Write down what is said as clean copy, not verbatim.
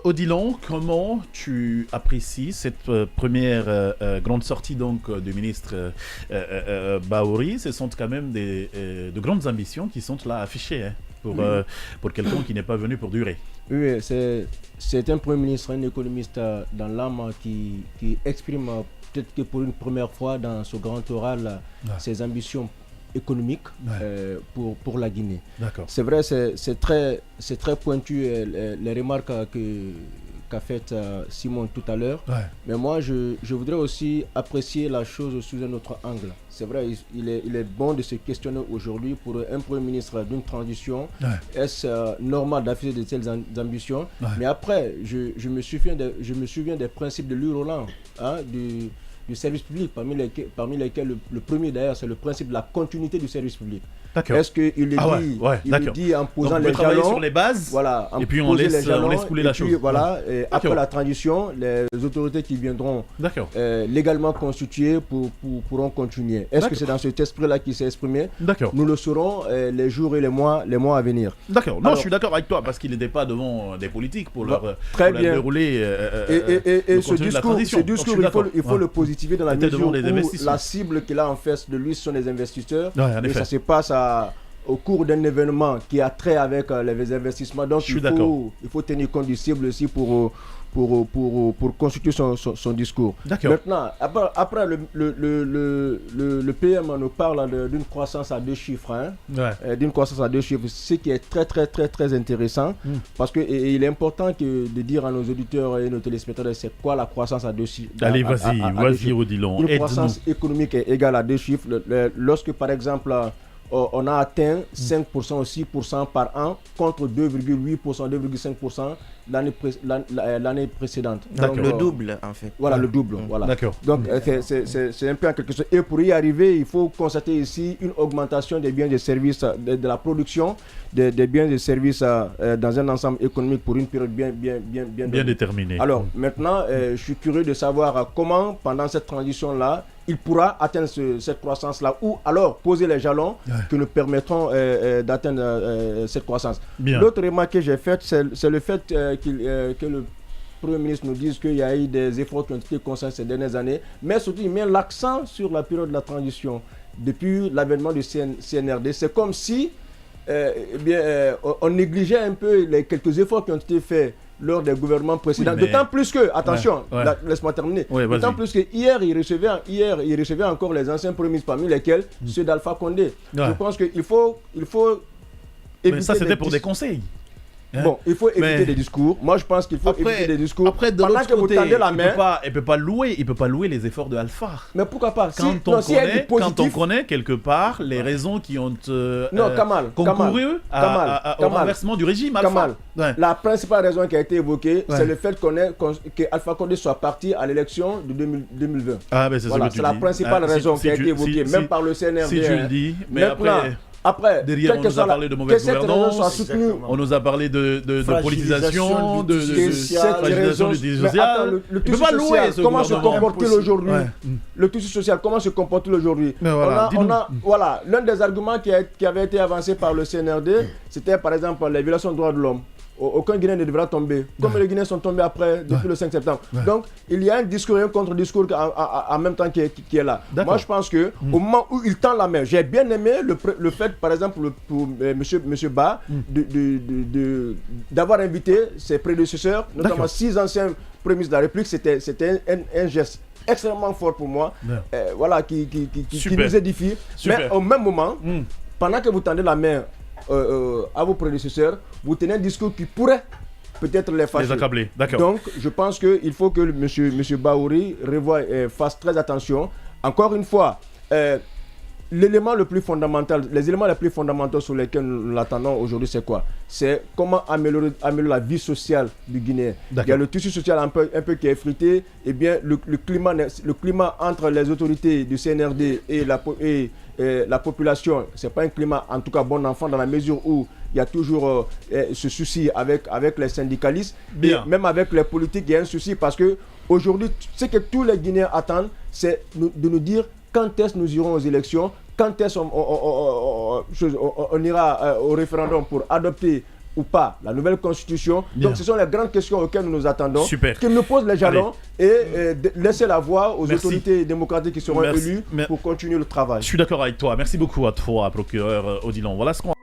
Odilon, comment tu apprécies cette première grande sortie donc, du ministre Bahouri? Ce sont quand même de grandes ambitions qui sont là affichées hein, pour quelqu'un qui n'est pas venu pour durer. Oui, c'est un Premier ministre, un économiste dans l'âme qui exprime peut-être que pour une première fois dans ce grand oral ses ambitions économique pour la Guinée. C'est vrai, c'est très pointu les remarques qu'a faites Simon tout à l'heure. Mais moi, je voudrais aussi apprécier la chose sous un autre angle. C'est vrai, il est bon de se questionner aujourd'hui pour un Premier ministre d'une transition. Est-ce normal d'afficher de telles ambitions? Mais après, je me souviens des principes de Louis Roland, hein, du service public, parmi lesquels le premier d'ailleurs, c'est le principe de la continuité du service public. Est-ce qu'il le dit en posant donc, les jalons sur les bases, voilà, et puis on laisse couler la chose. Voilà, après la transition, les autorités qui viendront légalement constituées pourront continuer. Est-ce que c'est dans cet esprit-là qu'il s'est exprimé? Nous le saurons les jours et les mois à venir. D'accord. Non, je suis d'accord avec toi parce qu'il n'était pas devant des politiques pour leur dérouler et ce discours, il faut le positiver dans la mesure où la cible qu'il a en face de lui sont les investisseurs. Et ça se passe au cours d'un événement qui a trait avec les investissements. Donc il faut tenir compte du cible aussi pour constituer son discours. Maintenant, après le PM nous parle d'une croissance à 2 chiffres. Hein, d'une croissance à 2 chiffres, ce qui est très intéressant. Parce qu'il est important de dire à nos auditeurs et nos téléspectateurs c'est quoi la croissance à 2 chiffres. Allez, vas-y, Odilon. Une croissance économique est égale à 2 chiffres. Lorsque, par exemple, on a atteint 5% ou 6% par an contre 2,8%, 2,5% l'année précédente. Donc le double en fait. Voilà, le double. Voilà. Donc c'est un peu en quelque chose. Et pour y arriver, il faut constater ici une augmentation des biens et services, de la production des biens et services dans un ensemble économique pour une période bien déterminée. Alors maintenant, je suis curieux de savoir comment, pendant cette transition-là, il pourra atteindre cette croissance-là ou alors poser les jalons qui nous permettront d'atteindre cette croissance. L'autre remarque que j'ai faite, c'est le fait que le Premier ministre nous dise qu'il y a eu des efforts qui ont été consentis ces dernières années, mais surtout il met l'accent sur la période de la transition. Depuis l'avènement du CNRD, c'est comme si on négligeait un peu les quelques efforts qui ont été faits lors des gouvernements précédents. D'autant plus que, attention, laisse-moi terminer, d'autant plus que hier, il recevait encore les anciens premiers ministres, parmi lesquels ceux d'Alpha Condé. Je pense qu'il faut éviter. Mais ça, c'était pour des conseils. Bon, il faut éviter des discours. Moi, je pense qu'il faut éviter des discours. Après, de l'autre côté, il peut pas louer les efforts de Alpha. Mais pourquoi pas? Quand on connaît quelque part les raisons qui ont concouru au renversement du régime Alpha. La principale raison qui a été évoquée, c'est le fait que Alpha Condé soit parti à l'élection de 2020. C'est la principale raison qui a été évoquée, même par le CNRD. Si tu le dis, mais après, derrière, on nous a parlé de mauvaise gouvernance, on nous a parlé de politisation, de fragilisation du tissu social. Le tissu social, comment se comporte-t-il aujourd'hui? Le tissu social, comment se comporte-t-il aujourd'hui? Voilà, l'un des arguments qui avait été avancé par le CNRD, c'était par exemple les violations des droits de l'homme. Aucun Guinéen ne devra tomber, comme les Guinéens sont tombés depuis le 5 septembre. Donc, il y a un discours et un contre-discours en même temps qui est là. Moi, je pense qu'au moment où il tend la main, j'ai bien aimé le fait, par exemple, pour M. Ba, d'avoir invité ses prédécesseurs, notamment 6 anciens premiers ministres de la République. C'était un geste extrêmement fort pour moi, qui nous édifie. Mais au même moment, pendant que vous tendez la main à vos prédécesseurs, vous tenez un discours qui pourrait peut-être les fâcher. Les accabler, d'accord. Donc, je pense qu'il faut que M. Bahouri fasse très attention. Encore une fois, l'élément le plus fondamental, les éléments les plus fondamentaux sur lesquels nous l'attendons aujourd'hui, c'est quoi? C'est comment améliorer la vie sociale du Guinéen. Il y a le tissu social un peu qui est effrité. Eh bien, le climat entre les autorités du CNRD et la population, c'est pas un climat, en tout cas bon enfant, dans la mesure où il y a toujours ce souci avec les syndicalistes. Et même avec les politiques, il y a un souci parce que aujourd'hui, ce que tous les Guinéens attendent, c'est de nous dire quand est-ce que nous irons aux élections, quand est-ce qu'on ira au référendum pour adopter ou pas la nouvelle constitution. Bien. Donc ce sont les grandes questions auxquelles nous nous attendons. Super. Qu'ils nous posent les jalons et laisser la voie aux Merci. autorités démocratiques qui seront Merci. élues pour continuer le travail. Je suis d'accord avec toi. Merci beaucoup à toi, procureur Odilon. Voilà ce qu'on